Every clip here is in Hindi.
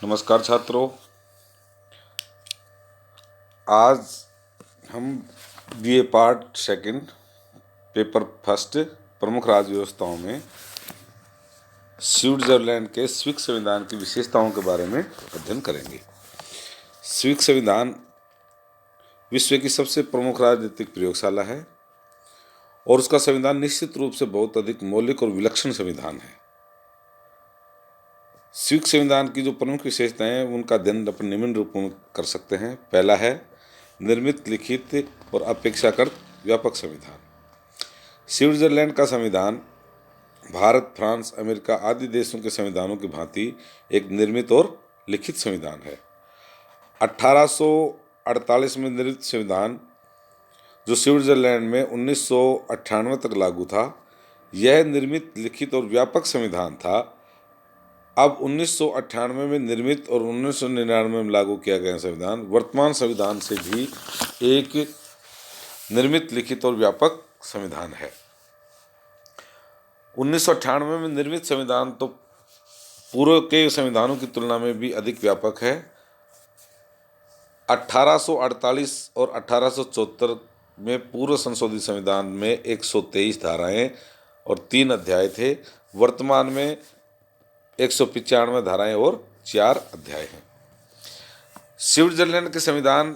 नमस्कार छात्रों। आज हम BA part second paper first प्रमुख राज्य व्यवस्थाओं में स्विट्जरलैंड के स्विस संविधान की विशेषताओं के बारे में अध्ययन करेंगे। स्विस संविधान विश्व की सबसे प्रमुख राजनीतिक प्रयोगशाला है और उसका संविधान निश्चित रूप से बहुत अधिक मौलिक और विलक्षण संविधान है। स्विस संविधान की जो प्रमुख विशेषताएं हैं उनका अध्ययन अपन निम्न रूप में कर सकते हैं। पहला है निर्मित, लिखित और अपेक्षाकृत व्यापक संविधान। स्विट्जरलैंड का संविधान भारत, फ्रांस, अमेरिका आदि देशों के संविधानों की भांति एक निर्मित और लिखित संविधान है। 1848 में निर्मित संविधान जो स्विट्जरलैंड में 1998 तक लागू था, यह निर्मित, लिखित और व्यापक संविधान था। अब 1998 में निर्मित और 1999 में लागू किया गया संविधान वर्तमान संविधान से भी एक निर्मित, लिखित और व्यापक संविधान है। 1998 में निर्मित संविधान तो पूर्व के संविधानों की तुलना में भी अधिक व्यापक है। 1848 और 1874 में पूर्व संशोधित संविधान में 123 धाराएं और 3 अध्याय थे। वर्तमान में 195 धाराएं और 4 अध्याय हैं। स्विट्जरलैंड के संविधान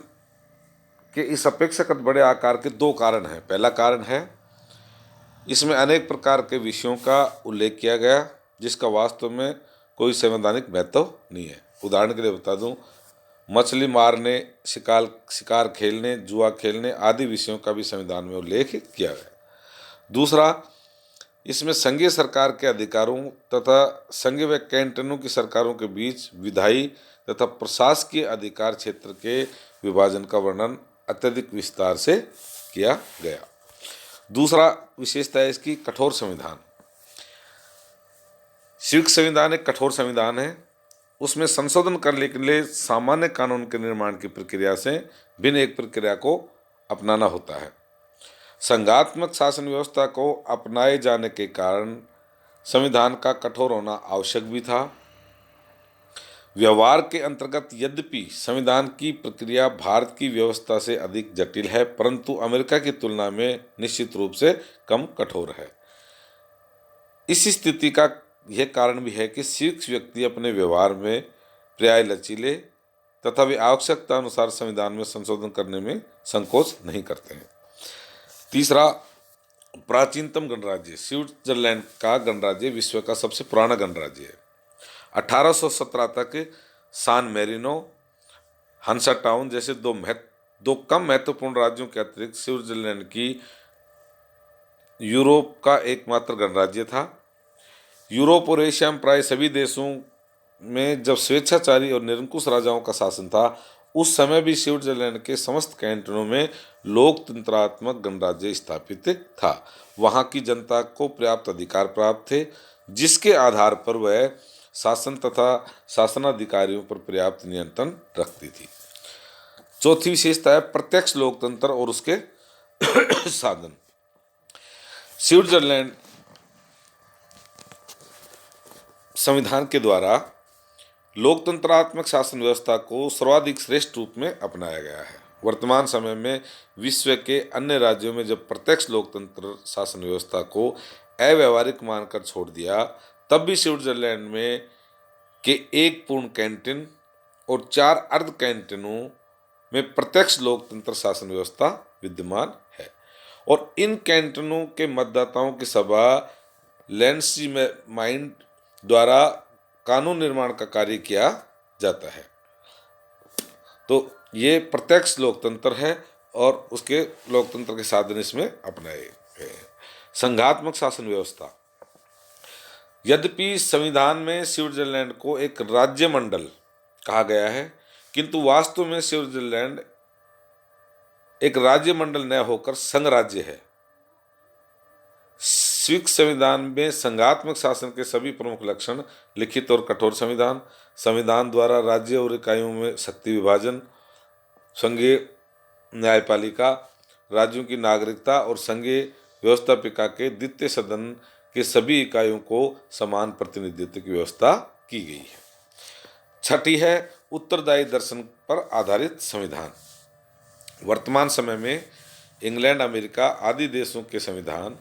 के इस अपेक्षाकृत बड़े आकार के 2 कारण हैं। पहला कारण है इसमें अनेक प्रकार के विषयों का उल्लेख किया गया जिसका वास्तव में कोई संवैधानिक महत्व नहीं है। उदाहरण के लिए बता दूं, मछली मारने, शिकार खेलने, जुआ खेलने आदि विषयों का भी संविधान में उल्लेख किया गया। दूसरा, इसमें संघीय सरकार के अधिकारों तथा संघीय व कैंटनों की सरकारों के बीच विधायी तथा प्रशासकीय अधिकार क्षेत्र के विभाजन का वर्णन अत्यधिक विस्तार से किया गया। दूसरा विशेषता है इसकी कठोर संविधान। स्विस संविधान एक कठोर संविधान है। उसमें संशोधन करने के लिए सामान्य कानून के निर्माण की प्रक्रिया से भिन्न एक प्रक्रिया को अपनाना होता है। संघात्मक शासन व्यवस्था को अपनाए जाने के कारण संविधान का कठोर होना आवश्यक भी था। व्यवहार के अंतर्गत यद्यपि संविधान की प्रक्रिया भारत की व्यवस्था से अधिक जटिल है, परंतु अमेरिका की तुलना में निश्चित रूप से कम कठोर है। इस स्थिति का यह कारण भी है कि स्विस व्यक्ति अपने व्यवहार में प्राय लचीले तथा वे आवश्यकता अनुसार संविधान में संशोधन करने में संकोच नहीं करते हैं। तीसरा, प्राचीनतम गणराज्य। स्विट्जरलैंड का गणराज्य विश्व का सबसे पुराना गणराज्य है। 1817 तक सान मेरिनो, हंसा टाउन जैसे दो कम महत्वपूर्ण राज्यों के अतिरिक्त स्विट्जरलैंड की यूरोप का एकमात्र गणराज्य था। यूरोप और एशिया में प्राय सभी देशों में जब स्वेच्छाचारी और निरंकुश राजाओं का शासन था, उस समय भी स्विट्जरलैंड के समस्त कैंटनों में लोकतंत्रात्मक गणराज्य स्थापित था। वहाँ की जनता को पर्याप्त अधिकार प्राप्त थे जिसके आधार पर वह शासन तथा शासनाधिकारियों पर पर्याप्त नियंत्रण रखती थी। चौथी विशेषता है प्रत्यक्ष लोकतंत्र और उसके साधन। स्विट्जरलैंड संविधान के द्वारा लोकतंत्रात्मक शासन व्यवस्था को सर्वाधिक श्रेष्ठ रूप में अपनाया गया है। वर्तमान समय में विश्व के अन्य राज्यों में जब प्रत्यक्ष लोकतंत्र शासन व्यवस्था को अव्यावहारिक मानकर छोड़ दिया, तब भी स्विट्जरलैंड में के एक पूर्ण कैंटन और 4 अर्ध कैंटनों में प्रत्यक्ष लोकतंत्र शासन व्यवस्था विद्यमान है और इन कैंटनों के मतदाताओं की सभा लैंडस्माइंड द्वारा कानून निर्माण का कार्य किया जाता है। तो ये प्रत्यक्ष लोकतंत्र है और उसके लोकतंत्र के साधन इसमें अपनाए गए हैं। संघात्मक शासन व्यवस्था। यद्यपि संविधान में स्विट्जरलैंड को एक राज्य मंडल कहा गया है, किंतु वास्तव में स्विट्जरलैंड एक राज्य मंडल न होकर संघ राज्य है। स्विस संविधान में संघात्मक शासन के सभी प्रमुख लक्षण लिखित और कठोर संविधान, संविधान द्वारा राज्य और इकाइयों में शक्ति विभाजन, संघीय न्यायपालिका, राज्यों की नागरिकता और संघीय व्यवस्थापिका के द्वितीय सदन के सभी इकाइयों को समान प्रतिनिधित्व की व्यवस्था की गई है। छठी है उत्तरदायी दर्शन पर आधारित संविधान। वर्तमान समय में इंग्लैंड, अमेरिका आदि देशों के संविधान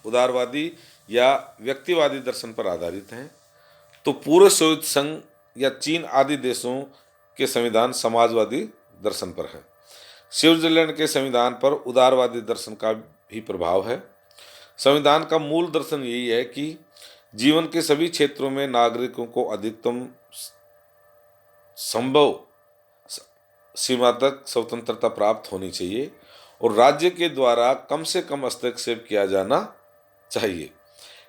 उदारवादी या व्यक्तिवादी दर्शन पर आधारित हैं, तो पूर्व सोवियत संघ या चीन आदि देशों के संविधान समाजवादी दर्शन पर हैं। स्विट्जरलैंड के संविधान पर उदारवादी दर्शन का भी प्रभाव है। संविधान का मूल दर्शन यही है कि जीवन के सभी क्षेत्रों में नागरिकों को अधिकतम संभव सीमा तक स्वतंत्रता प्राप्त होनी चाहिए और राज्य के द्वारा कम से कम हस्तक्षेप किया जाना चाहिए।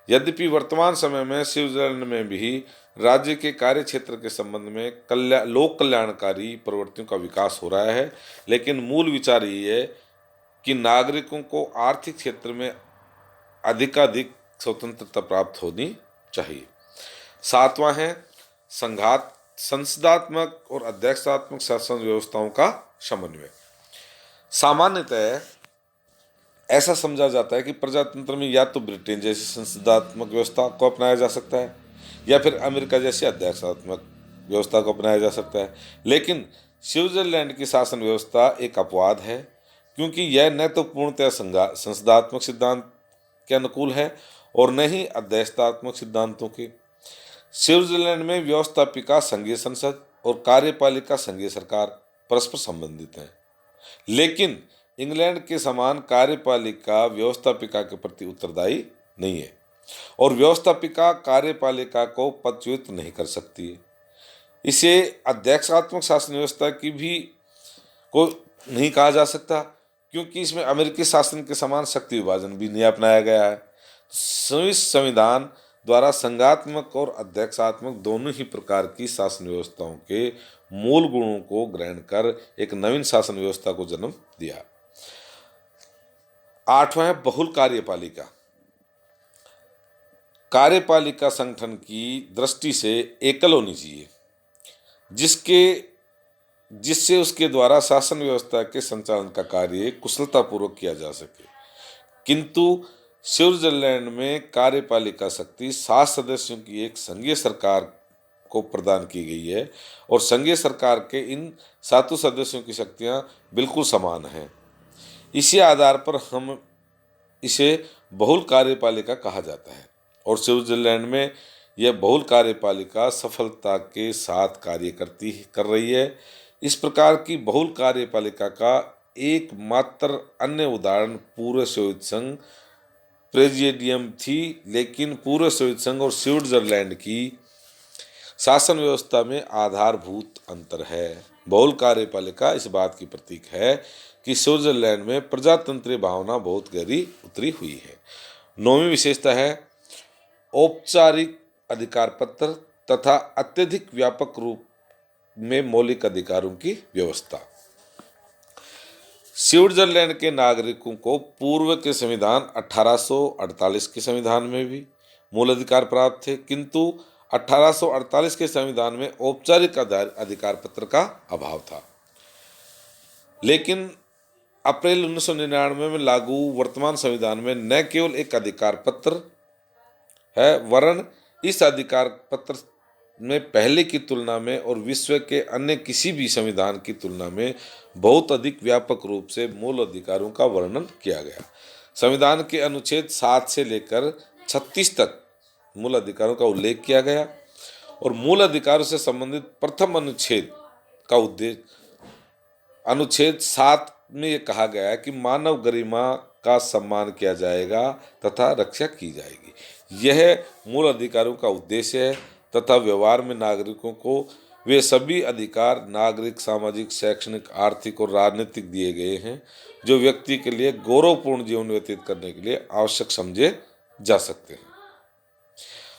यद्यपि वर्तमान समय में स्विट्जरलैंड में भी राज्य के कार्य क्षेत्र के संबंध में लोक कल्याणकारी प्रवृत्तियों का विकास हो रहा है, लेकिन मूल विचार ये है कि नागरिकों को आर्थिक क्षेत्र में अधिकाधिक स्वतंत्रता प्राप्त होनी चाहिए। सातवां है संसदात्मक और अध्यक्षात्मक शासन व्यवस्थाओं का समन्वय। सामान्यतः ऐसा समझा जाता है कि प्रजातंत्र में या तो ब्रिटेन जैसी संसदात्मक व्यवस्था को अपनाया जा सकता है या फिर अमेरिका जैसी अध्यक्षात्मक व्यवस्था को अपनाया जा सकता है, लेकिन स्विट्जरलैंड की शासन व्यवस्था एक अपवाद है, क्योंकि यह न तो पूर्णतः संसदात्मक सिद्धांत के अनुकूल है और न ही अध्यक्षतात्मक सिद्धांतों के। स्विट्जरलैंड में व्यवस्थापिका संघीय संसद और कार्यपालिका संघीय सरकार परस्पर संबंधित हैं, लेकिन इंग्लैंड के समान कार्यपालिका व्यवस्थापिका के प्रति उत्तरदायी नहीं है और व्यवस्थापिका कार्यपालिका को पदच्युत नहीं कर सकती है। इसे अध्यक्षात्मक शासन व्यवस्था की भी को नहीं कहा जा सकता, क्योंकि इसमें अमेरिकी शासन के समान शक्ति विभाजन भी नहीं अपनाया गया है। स्विस संविधान द्वारा संघात्मक और अध्यक्षात्मक दोनों ही प्रकार की शासन व्यवस्थाओं के मूल गुणों को ग्रहण कर एक नवीन शासन व्यवस्था को जन्म दिया। आठवां है बहुल कार्यपालिका। कार्यपालिका संगठन की दृष्टि से एकल होनी चाहिए, जिससे उसके द्वारा शासन व्यवस्था के संचालन का कार्य कुशलतापूर्वक किया जा सके। किंतु स्विट्जरलैंड में कार्यपालिका शक्ति 7 सदस्यों की एक संघीय सरकार को प्रदान की गई है और संघीय सरकार के इन 7 सदस्यों की शक्तियां बिल्कुल समान हैं। इसी आधार पर हम इसे बहुल कार्यपालिका कहा जाता है और स्विट्जरलैंड में यह बहुल कार्यपालिका सफलता के साथ कार्य कर रही है। इस प्रकार की बहुल कार्यपालिका का एकमात्र अन्य उदाहरण पूर्व सोवियत संघ प्रेसिडियम थी, लेकिन पूर्व सोवियत संघ और स्विट्जरलैंड की शासन व्यवस्था में आधारभूत अंतर है। बहुल कार्यपालिका इस बात की प्रतीक है कि स्विट्जरलैंड में प्रजातंत्रीय भावना बहुत गहरी उतरी हुई है। 9वीं विशेषता है औपचारिक अधिकार पत्र तथा अत्यधिक व्यापक रूप में मौलिक अधिकारों की व्यवस्था। स्विट्जरलैंड के नागरिकों को पूर्व के संविधान 1848 के संविधान में भी मूल अधिकार प्राप्त थे, किंतु 1848 के संविधान में औपचारिक अधिकार पत्र का अभाव था। लेकिन अप्रैल 1999 में लागू वर्तमान संविधान में न केवल एक अधिकार पत्र है, वरन इस अधिकार पत्र में पहले की तुलना में और विश्व के अन्य किसी भी संविधान की तुलना में बहुत अधिक व्यापक रूप से मूल अधिकारों का वर्णन किया गया। संविधान के अनुच्छेद 7 से लेकर 36 तक मूल अधिकारों का उल्लेख किया गया और मूल अधिकारों से संबंधित प्रथम अनुच्छेद का उद्देश्य अनुच्छेद 7 में यह कहा गया है कि मानव गरिमा का सम्मान किया जाएगा तथा रक्षा की जाएगी। यह मूल अधिकारों का उद्देश्य है तथा व्यवहार में नागरिकों को वे सभी अधिकार नागरिक, सामाजिक, शैक्षणिक, आर्थिक और राजनीतिक दिए गए हैं जो व्यक्ति के लिए गौरवपूर्ण जीवन व्यतीत करने के लिए आवश्यक समझे जा सकते हैं।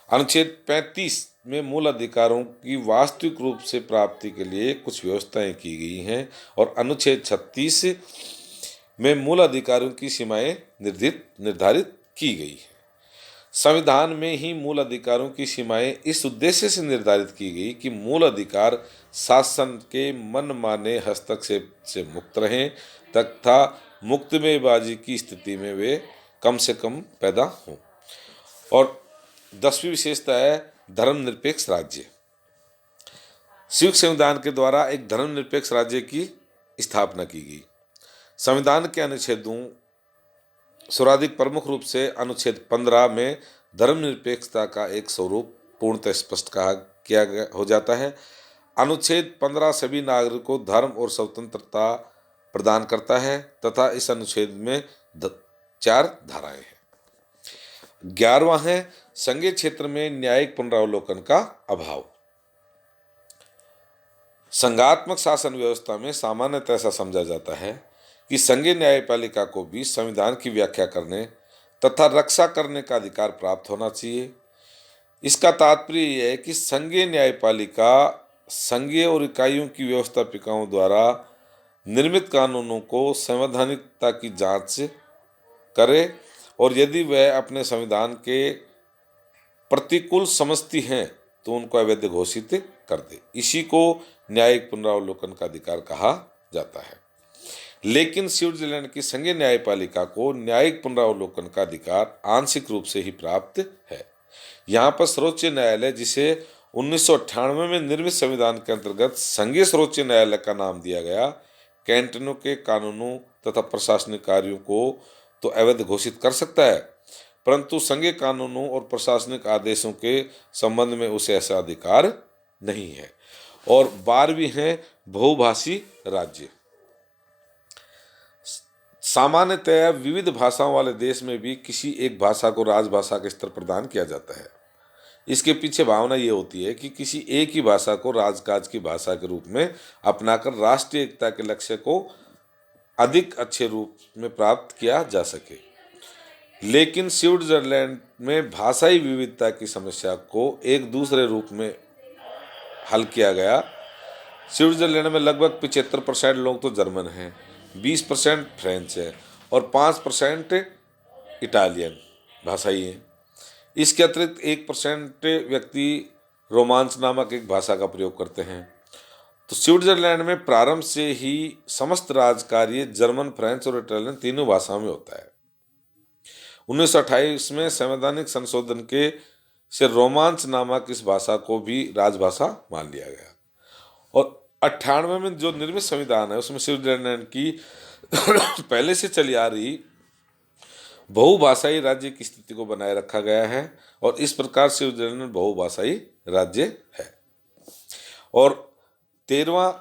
अनुच्छेद 35 में मूल अधिकारों की वास्तविक रूप से प्राप्ति के लिए कुछ व्यवस्थाएं की गई हैं और अनुच्छेद 36 में मूल अधिकारों की सीमाएं निर्धारित की गई हैं। संविधान में ही मूल अधिकारों की सीमाएं इस उद्देश्य से निर्धारित की गई कि मूल अधिकार शासन के मनमाने हस्तक्षेप से मुक्त रहें तथा मुक्तमेबाजी की स्थिति में वे कम से कम पैदा हों। और 10वीं विशेषता है धर्मनिरपेक्ष राज्य। संयुक्त संविधान के द्वारा एक धर्मनिरपेक्ष राज्य की स्थापना की गई। संविधान के अनुच्छेदों सर्वाधिक प्रमुख रूप से अनुच्छेद 15 में धर्मनिरपेक्षता का एक स्वरूप पूर्णतः स्पष्ट किया गया हो जाता है। अनुच्छेद 15 सभी नागरिकों को धर्म और स्वतंत्रता प्रदान करता है तथा इस अनुच्छेद में 4 धाराएं हैं। 11वां है संघीय क्षेत्र में न्यायिक पुनरावलोकन का अभाव। संघात्मक शासन व्यवस्था में सामान्यतः ऐसा समझा जाता है कि संघीय न्यायपालिका को भी संविधान की व्याख्या करने तथा रक्षा करने का अधिकार प्राप्त होना चाहिए। इसका तात्पर्य यह है कि संघीय न्यायपालिका संघीय और इकाइयों की व्यवस्थापिकाओं द्वारा निर्मित कानूनों को संवैधानिकता की जांच करे और यदि वह अपने संविधान के प्रतिकूल समझती हैं तो उनको अवैध घोषित कर दे। इसी को न्यायिक पुनरावलोकन का अधिकार कहा जाता है। लेकिन स्विट्जरलैंड की संघीय न्यायपालिका को न्यायिक पुनरावलोकन का अधिकार आंशिक रूप से ही प्राप्त है। यहाँ पर सर्वोच्च न्यायालय, जिसे 1998 में निर्मित संविधान के अंतर्गत संघीय सर्वोच्च न्यायालय का नाम दिया गया, कैंटनों के कानूनों तथा प्रशासनिक कार्यों को तो अवैध घोषित कर सकता है, परंतु संघीय कानूनों और प्रशासनिक आदेशों के संबंध में उसे ऐसा अधिकार नहीं है। और 12वीं है बहुभाषी राज्य। सामान्यतः विविध भाषाओं वाले देश में भी किसी एक भाषा को राजभाषा का स्तर प्रदान किया जाता है। इसके पीछे भावना ये होती है कि किसी एक ही भाषा को राजकाज की भाषा के रूप में अपनाकर राष्ट्रीय एकता के लक्ष्य को अधिक अच्छे रूप में प्राप्त किया जा सके। लेकिन स्विट्जरलैंड में भाषाई विविधता की समस्या को एक दूसरे रूप में हल किया गया। स्विट्जरलैंड में लगभग 75% लोग तो जर्मन हैं, 20% फ्रेंच है और 5% इटालियन भाषाई हैं। इसके अतिरिक्त 1% व्यक्ति रोमांच नामक एक भाषा का प्रयोग करते हैं। तो स्विट्जरलैंड में प्रारंभ से ही समस्त राजकार्य जर्मन, फ्रेंच और इटालियन तीनों भाषाओं में होता है। 1928 में संवैधानिक संशोधन के से रोमांच नामक इस भाषा को भी राजभाषा मान लिया गया और 98 में जो निर्मित संविधान है उसमें स्विट्जरलैंड की पहले से चली आ रही बहुभाषाई राज्य की स्थिति को बनाए रखा गया है और इस प्रकार स्विट्जरलैंड बहुभाषाई राज्य है। और 13वां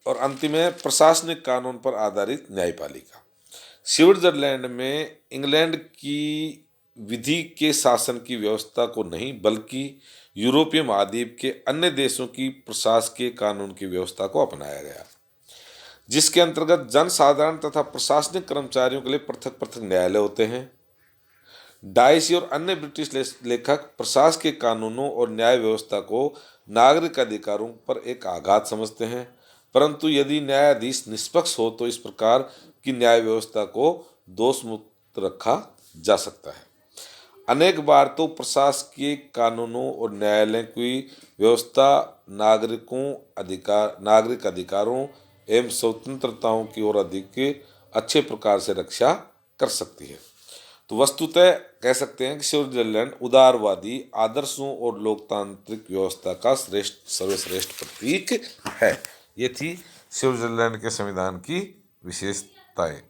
और अंतिम है प्रशासनिक कानून पर आधारित न्यायपालिका। स्विट्जरलैंड में इंग्लैंड की विधि के शासन की व्यवस्था को नहीं बल्कि यूरोपीय महाद्वीप के अन्य देशों की प्रशासकीय कानून की व्यवस्था को अपनाया गया, जिसके अंतर्गत जनसाधारण तथा प्रशासनिक कर्मचारियों के लिए पृथक पृथक न्यायालय होते हैं। डाइसी और अन्य ब्रिटिश लेखक प्रशासकीय कानूनों और न्याय व्यवस्था को नागरिक अधिकारों पर एक आघात समझते हैं, परंतु यदि न्यायाधीश निष्पक्ष हो तो इस प्रकार की न्याय व्यवस्था को दोषमुक्त रखा जा सकता है। अनेक बार तो प्रशासकीय कानूनों और न्यायालय की व्यवस्था नागरिक अधिकारों एवं स्वतंत्रताओं की ओर अधिक अच्छे प्रकार से रक्षा कर सकती है। तो वस्तुतः कह सकते हैं कि स्विट्जरलैंड उदारवादी आदर्शों और लोकतांत्रिक व्यवस्था का सर्वश्रेष्ठ प्रतीक है। ये थी स्विट्जरलैंड के संविधान की विशेषताएं।